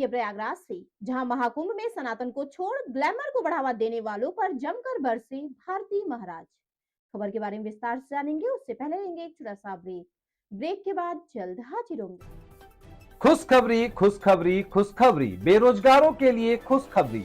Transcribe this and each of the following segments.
के प्रयागराज से, जहां महाकुंभ में सनातन को छोड़ ग्लैमर को बढ़ावा देने वालों पर जमकर बरसे भारती महाराज। खबर के बारे में विस्तार से जानेंगे, उससे पहले लेंगे एक छोटा सा ब्रेक। ब्रेक के बाद जल्द हाजिर होंगे। खुशखबरी खुशखबरी खुशखबरी, बेरोजगारों के लिए खुशखबरी।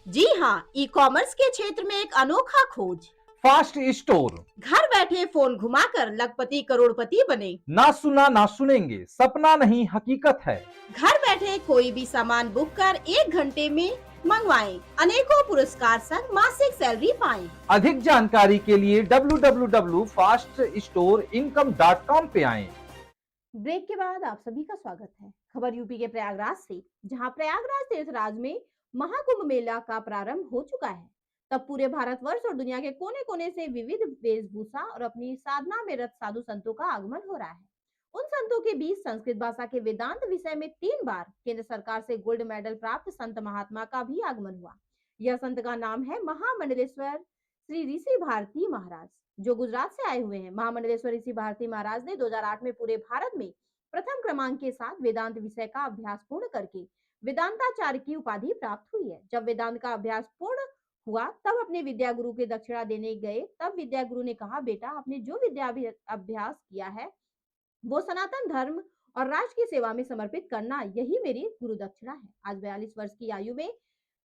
जी हाँ, ई कॉमर्स के क्षेत्र में एक अनोखा खोज। Fast store. घर बैठे फोन घुमाकर लखपति करोड़पति बने। ना सुना ना सुनेंगे, सपना नहीं हकीकत है। घर बैठे कोई भी सामान बुक कर 1 घंटे में मंगवाएं, अनेकों पुरस्कार संग मासिक सैलरी पाएं। अधिक जानकारी के लिए www.faststoreincome.com पे आएं। ब्रेक के बाद आप सभी का स्वागत है। खबर यूपी के प्रयागराज से, जहां प्रयागराज तीर्थराज में महाकुंभ मेला का प्रारंभ हो चुका है। तब पूरे भारतवर्ष और दुनिया के कोने कोने से विविध वेशभूषा और अपनी साधना में रत साधु संतों का आगमन हो रहा है। उन संतों के बीच संस्कृत भाषा के वेदांत विषय में 3 बार केंद्र सरकार से गोल्ड मेडल प्राप्त संत महात्मा का भी आगमन हुआ। यह संत का नाम है महामंडलेश्वर श्री ऋषि भारती महाराज, जो गुजरात से आए हुए हैं। महामंडलेश्वर ऋषि भारती महाराज ने 2008 में पूरे भारत में प्रथम क्रमांक के साथ वेदांत विषय का अभ्यास पूर्ण करके वेदांताचार्य की उपाधि प्राप्त हुई है। जब वेदांत का अभ्यास पूर्ण हुआ तब अपने विद्या गुरु के दक्षिणा देने गए। तब विद्या गुरु ने कहा, बेटा, आपने जो विद्या अभ्यास किया है वो सनातन धर्म और राष्ट्र की सेवा में समर्पित करना, यही मेरी गुरु दक्षिणा है। आज 42 वर्ष की आयु में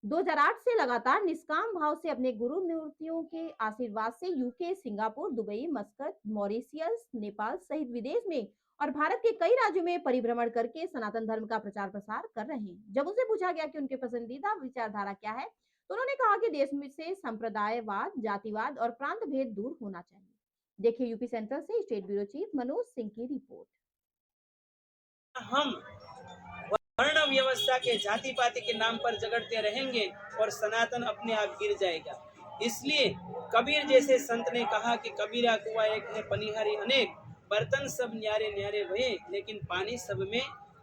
2008 से लगातार निष्काम भाव से अपने गुरु मूर्तियों के आशीर्वाद से UK, Singapore, Dubai, मस्कत, Mauritius, Nepal सहित विदेश में और भारत के कई राज्यों में परिभ्रमण करके सनातन धर्म का प्रचार प्रसार कर रहे हैं। जब उनसे पूछा गया कि उनके पसंदीदा विचारधारा क्या है, तो उन्होंने कहा कि देश में से संप्रदायवाद, जातिवाद और प्रांत भेद दूर होना चाहिए। देखिए यूपी सेंट्रल से state bureau chief Manoj Singh की रिपोर्ट। हम वर्ण व्यवस्था के जाति पाति के नाम पर झगड़ते रहेंगे और सनातन अपने आप गिर जाएगा। इसलिए कबीर जैसे संत ने कहा कि कबीरा कुआं एक है पनिहारी अनेक, बर्तन सब न्यारे न्यारे भये लेकिन पानी सब में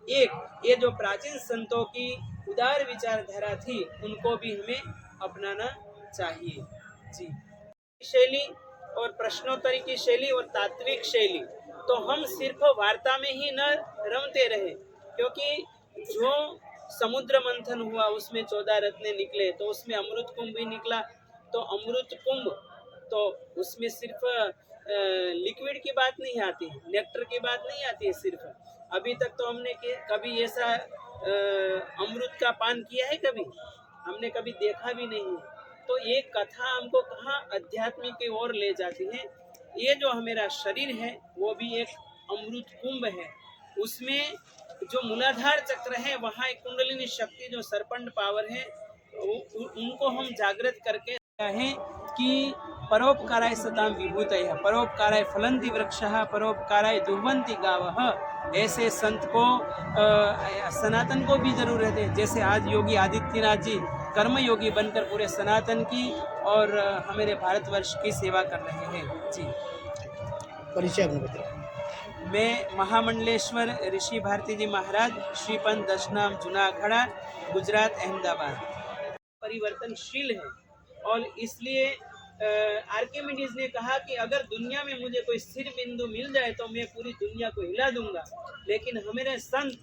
एक। ये जो प्राचीन संतों की उदार विचारधारा थी, उनको भी हमें अपनाना चाहिए। जी, शैली और प्रश्नोत्तरी की शैली और तात्विक शैली, तो हम सिर्फ वार्ता में ही न रमते रहे, क्योंकि जो समुद्र मंथन हुआ उसमें 14 रत्ने निकले, तो उसमें अमृत कुंभ भी निकला। तो अमृत कुंभ, तो उसमें सिर्फ लिक्विड की बात नहीं आती, नेक्टर की बात नहीं आती है सिर्फ। अभी तक तो हमने कभी ऐसा अमृत का पान किया है, कभी हमने कभी देखा भी नहीं है। तो ये कथा हमको कहाँ अध्यात्म की ओर ले जाती है। ये जो हमारा शरीर है वो भी एक अमृत कुंभ है। उसमें जो मूलाधार चक्र है, वहाँ एक कुंडलिनी शक्ति जो सरपंच पावर है, उनको हम जागृत करके है कि परोपकाराय सताम विभूतयः परोपकाराय फलन्ति वृक्षः परोपकाराय दुर्वन्ति गावः। ऐसे संत को सनातन को भी जरूरत है। जैसे आज योगी आदित्यनाथ जी कर्म योगी बनकर पूरे सनातन की और हमारे भारतवर्ष की सेवा कर रहे हैं। जी, परिचय बताइए। मैं महामंडलेश्वर ऋषि भारती जी महाराज, श्रीपंथ दशनाम जूनागढ़, गुजरात, अहमदाबाद। परिवर्तनशील है और इसलिए आर्किमिडीज ने कहा कि अगर दुनिया में मुझे कोई स्थिर बिंदु मिल जाए तो मैं पूरी दुनिया को हिला दूंगा। लेकिन हमारे संत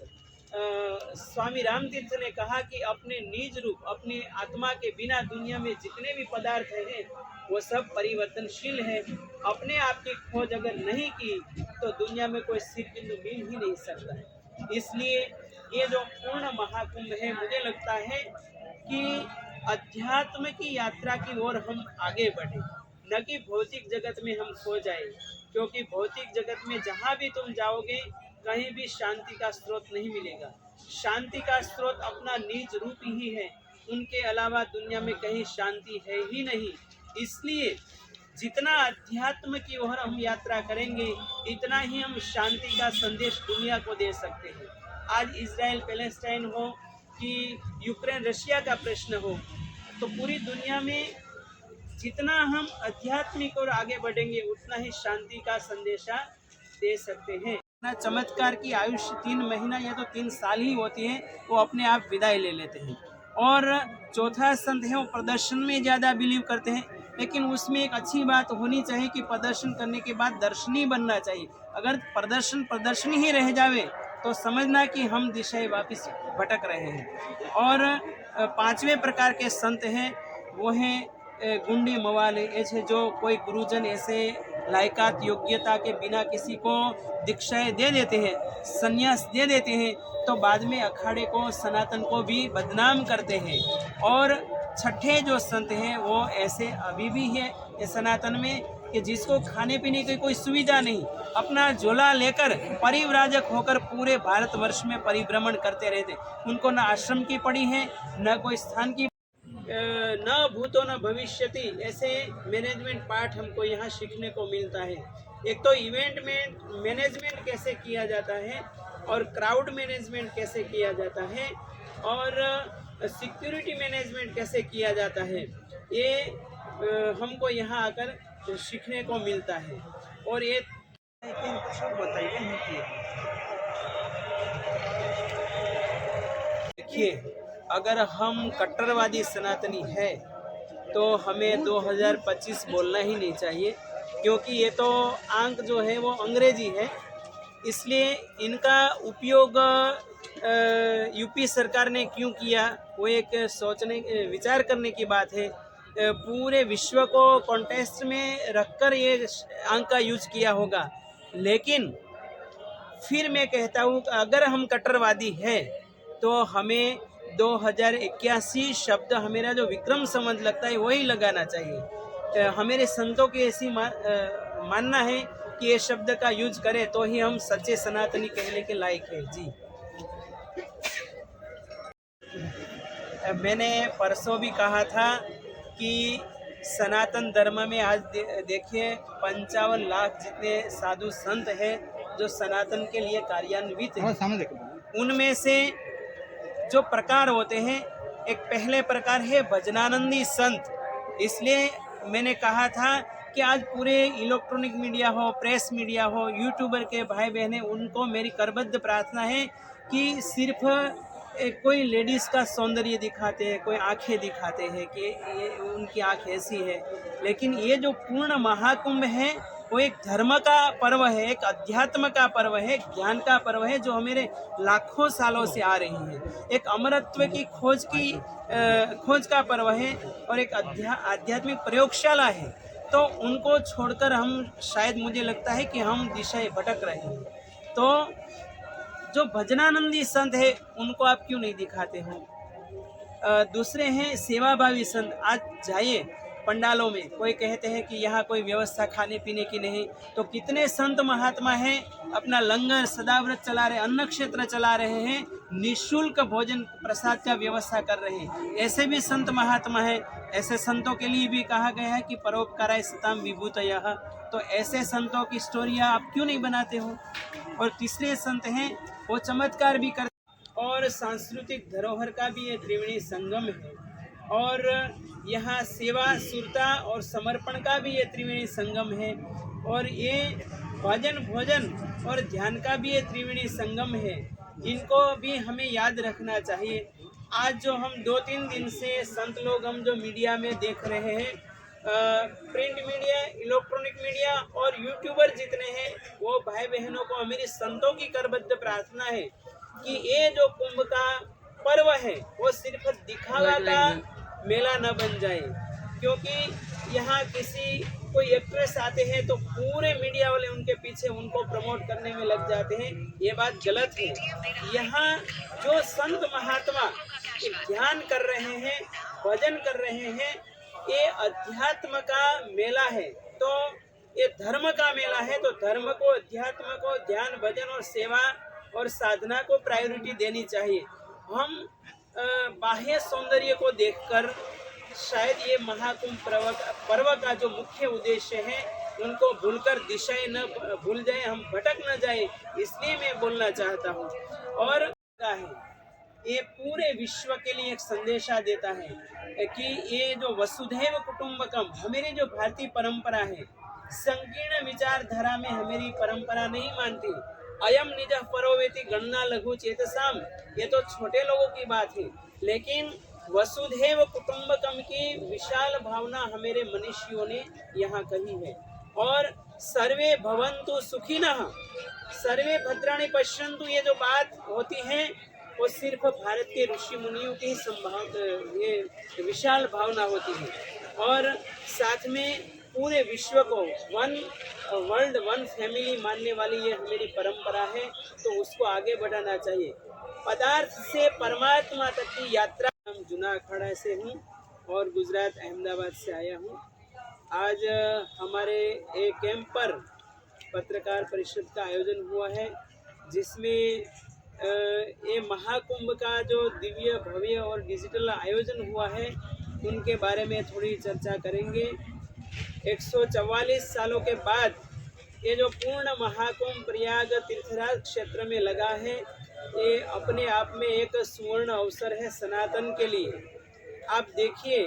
स्वामी रामतीर्थ ने कहा कि अपने निज रूप, अपनी आत्मा के बिना दुनिया में जितने भी पदार्थ हैं वो सब परिवर्तनशील है। अपने आप की खोज अगर नहीं की तो दुनिया में कोई स्थिर बिंदु मिल ही नहीं सकता है। इसलिए ये जो पूर्ण महाकुंभ है, मुझे लगता है कि अध्यात्म की यात्रा की ओर हम आगे बढ़े, न कि भौतिक जगत में हम खो जाए। क्योंकि भौतिक जगत में जहाँ भी तुम जाओगे कहीं भी शांति का स्रोत नहीं मिलेगा। शांति का स्रोत अपना निज रूप ही है, उनके अलावा दुनिया में कहीं शांति है ही नहीं। इसलिए जितना अध्यात्म की ओर हम यात्रा करेंगे, इतना ही हम शांति का संदेश दुनिया को दे सकते हैं। आज इजराइल पैलेस्टाइन हो कि यूक्रेन रशिया का प्रश्न हो, तो पूरी दुनिया में जितना हम आध्यात्मिक और आगे बढ़ेंगे उतना ही शांति का संदेशा दे सकते हैं। चमत्कार की आयुष्य 3 महीना या तो 3 साल ही होती है, वो अपने आप विदाई ले लेते हैं। और चौथा संत है वो प्रदर्शन में ज़्यादा बिलीव करते हैं, लेकिन उसमें एक अच्छी बात होनी चाहिए कि प्रदर्शन करने के बाद दर्शनी बनना चाहिए। अगर प्रदर्शन ही रह जावे तो समझना कि हम दिशा वापस भटक रहे हैं। और पांचवें प्रकार के संत हैं, वो हैं गुंडी मवाले, ऐसे जो कोई गुरुजन ऐसे लायकात योग्यता के बिना किसी को दीक्षाएं दे देते हैं, संन्यास दे देते हैं, तो बाद में अखाड़े को, सनातन को भी बदनाम करते हैं। और छठे जो संत हैं वो ऐसे अभी भी है इस सनातन में कि जिसको खाने पीने की कोई सुविधा नहीं, अपना झोला लेकर परिव्राजक होकर पूरे भारतवर्ष में परिभ्रमण करते रहते। उनको न आश्रम की पड़ी है, न कोई स्थान की, न भूतो न भविष्यति, ऐसे मैनेजमेंट पाठ हमको यहाँ सीखने को मिलता है। एक तो इवेंट में मैनेजमेंट कैसे किया जाता है, और क्राउड मैनेजमेंट कैसे किया जाता है, और सिक्योरिटी मैनेजमेंट कैसे किया जाता है, ये हमको यहाँ आकर सीखने को मिलता है। और ये देखिए, अगर हम कट्टरवादी सनातनी है तो हमें 2025 बोलना ही नहीं चाहिए, क्योंकि ये तो आंक जो है वो अंग्रेजी है, इसलिए इनका उपयोग यूपी सरकार ने क्यों किया वो एक सोचने विचार करने की बात है। पूरे विश्व को कॉन्टेस्ट में रखकर ये अंक का यूज किया होगा, लेकिन फिर मैं कहता हूँ कि अगर हम कट्टरवादी है तो हमें 2081 शब्द हमारा जो विक्रम संवत लगता है वही लगाना चाहिए। हमारे संतों की ऐसी मानना है कि ये शब्द का यूज करें तो ही हम सच्चे सनातनी कहने के लायक हैं। जी, मैंने परसों भी कहा था कि सनातन धर्म में आज देखिए 55 लाख जितने साधु संत हैं जो सनातन के लिए कार्यान्वित हैं। उनमें से जो प्रकार होते हैं, एक पहले प्रकार है भजनानंदी संत। इसलिए मैंने कहा था कि आज पूरे इलेक्ट्रॉनिक मीडिया हो, प्रेस मीडिया हो, यूट्यूबर के भाई बहनें, उनको मेरी करबद्ध प्रार्थना है कि सिर्फ कोई लेडीज़ का सौंदर्य दिखाते हैं, कोई आंखें दिखाते हैं कि ये उनकी आंख ऐसी है, लेकिन ये जो पूर्ण महाकुंभ है वो एक धर्म का पर्व है, एक अध्यात्म का पर्व है, एक ज्ञान का पर्व है, जो हमारे लाखों सालों से आ रही है। एक अमरत्व की खोज का पर्व है और एक आध्यात्मिक प्रयोगशाला है। तो उनको छोड़कर हम, शायद मुझे लगता है कि हम दिशा भटक रहे हैं। तो जो भजनानंदी संत है उनको आप क्यों नहीं दिखाते हो? दूसरे हैं सेवाभावी संत। आज जाइए पंडालों में, कोई कहते हैं कि यहाँ कोई व्यवस्था खाने पीने की नहीं, तो कितने संत महात्मा हैं अपना लंगर सदाव्रत चला रहे, अन्न क्षेत्र चला रहे हैं, निःशुल्क भोजन प्रसाद का व्यवस्था कर रहे हैं। ऐसे भी संत महात्मा हैं। ऐसे संतों के लिए भी कहा गया है कि परोपकाराय सताम विभूतयः। तो ऐसे संतों की स्टोरियाँ आप क्यों नहीं बनाते हो? और तीसरे संत हैं वो चमत्कार भी करते, और सांस्कृतिक धरोहर का भी ये त्रिवेणी संगम है, और यहाँ सेवा, सुरता और समर्पण का भी ये त्रिवेणी संगम है, और ये भजन, भोजन और ध्यान का भी ये त्रिवेणी संगम है। इनको भी हमें याद रखना चाहिए। आज जो हम 2-3 दिन से संत लोग हम जो मीडिया में देख रहे हैं, प्रिंट मीडिया, इलेक्ट्रॉनिक मीडिया और यूट्यूबर जितने हैं, वो भाई बहनों को मेरी संतों की करबद्ध प्रार्थना है कि ये जो कुंभ का पर्व है वो सिर्फ दिखावा का मेला न बन जाए, क्योंकि यहाँ कोई एक्ट्रेस आते हैं तो पूरे मीडिया वाले उनके पीछे उनको प्रमोट करने में लग जाते हैं। ये बात गलत है। यहाँ जो संत महात्मा ध्यान कर रहे हैं, भजन कर रहे हैं, ये अध्यात्म का मेला है, तो ये धर्म का मेला है। तो धर्म को, अध्यात्म को, ध्यान, भजन और सेवा और साधना को प्रायोरिटी देनी चाहिए। हम बाह्य सौंदर्य को देखकर शायद ये महाकुंभ पर्व का जो मुख्य उद्देश्य है उनको भूलकर दिशाएं न भूल जाए, हम भटक न जाए, इसलिए मैं बोलना चाहता हूँ। और ये पूरे विश्व के लिए एक संदेशा देता है कि ये जो वसुधैव कुटुंबकम, हमारी जो भारतीय परंपरा है, संकीर्ण विचारधारा में हमारी परंपरा नहीं मानती। अयम निज परोवेति गणना लघु चेतसाम, ये तो छोटे लोगों की बात है, लेकिन वसुधैव कुटुंबकम की विशाल भावना हमारे मनुष्यों ने यहाँ कही है। और सर्वे भवन्तु सुखिनः, सर्वे भद्राणि पश्यन्तु, ये जो बात होती है वो सिर्फ भारत के ऋषि मुनियों की ये विशाल भावना होती है। और साथ में पूरे विश्व को वन वर्ल्ड वन फैमिली मानने वाली ये हमारी परंपरा है, तो उसको आगे बढ़ाना चाहिए। पदार्थ से परमात्मा तक की यात्रा। हम जूनागढ़ से हूँ और गुजरात अहमदाबाद से आया हूँ। आज हमारे एक कैंप पर पत्रकार परिषद का आयोजन हुआ है, जिसमें ये महाकुंभ का जो दिव्य भव्य और डिजिटल आयोजन हुआ है उनके बारे में थोड़ी चर्चा करेंगे। 144 सालों के बाद ये जो पूर्ण महाकुंभ प्रयाग तीर्थराज क्षेत्र में लगा है, ये अपने आप में एक सुवर्ण अवसर है सनातन के लिए। आप देखिए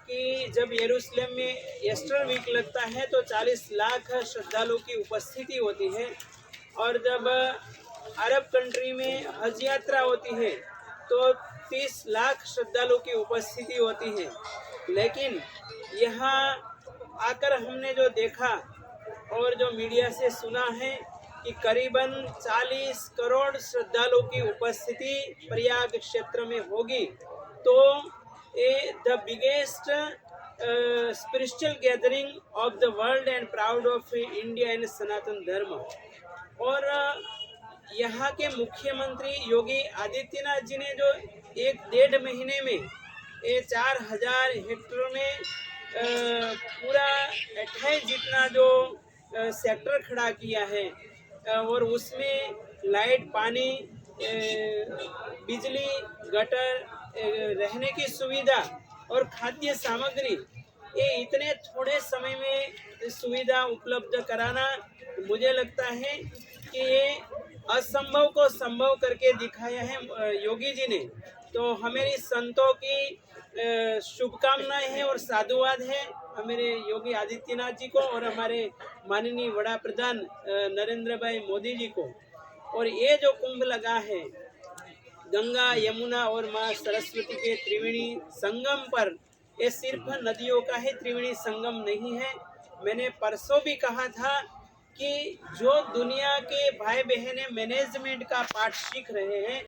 कि जब यरूशलेम में ईस्टर वीक लगता है तो 40 लाख श्रद्धालुओं की उपस्थिति होती है, और जब अरब कंट्री में हज यात्रा होती है तो 30 लाख श्रद्धालुओं की उपस्थिति होती है। लेकिन यहाँ आकर हमने जो देखा और जो मीडिया से सुना है कि करीबन 40 करोड़ श्रद्धालुओं की उपस्थिति प्रयाग क्षेत्र में होगी, तो ये the biggest spiritual gathering of the world and proud of India and Sanatan Dharma. और यहाँ के मुख्यमंत्री योगी आदित्यनाथ जी ने जो 1-1.5 महीने में ये 4000 हेक्टेयर में पूरा 28 जितना जो सेक्टर खड़ा किया है, और उसमें लाइट, पानी, बिजली, गटर, रहने की सुविधा और खाद्य सामग्री, ये इतने थोड़े समय में सुविधा उपलब्ध कराना, मुझे लगता है कि ये असंभव को संभव करके दिखाया है योगी जी ने। तो हमारी संतों की शुभकामनाएं हैं और साधुवाद है हमारे योगी आदित्यनाथ जी को और हमारे माननीय वड़ा प्रधान नरेंद्र भाई मोदी जी को। और ये जो कुंभ लगा है गंगा, यमुना और माँ सरस्वती के त्रिवेणी संगम पर, ये सिर्फ नदियों का ही त्रिवेणी संगम नहीं है। मैंने परसों भी कहा था कि जो दुनिया के भाई बहनें मैनेजमेंट का पाठ सीख रहे हैं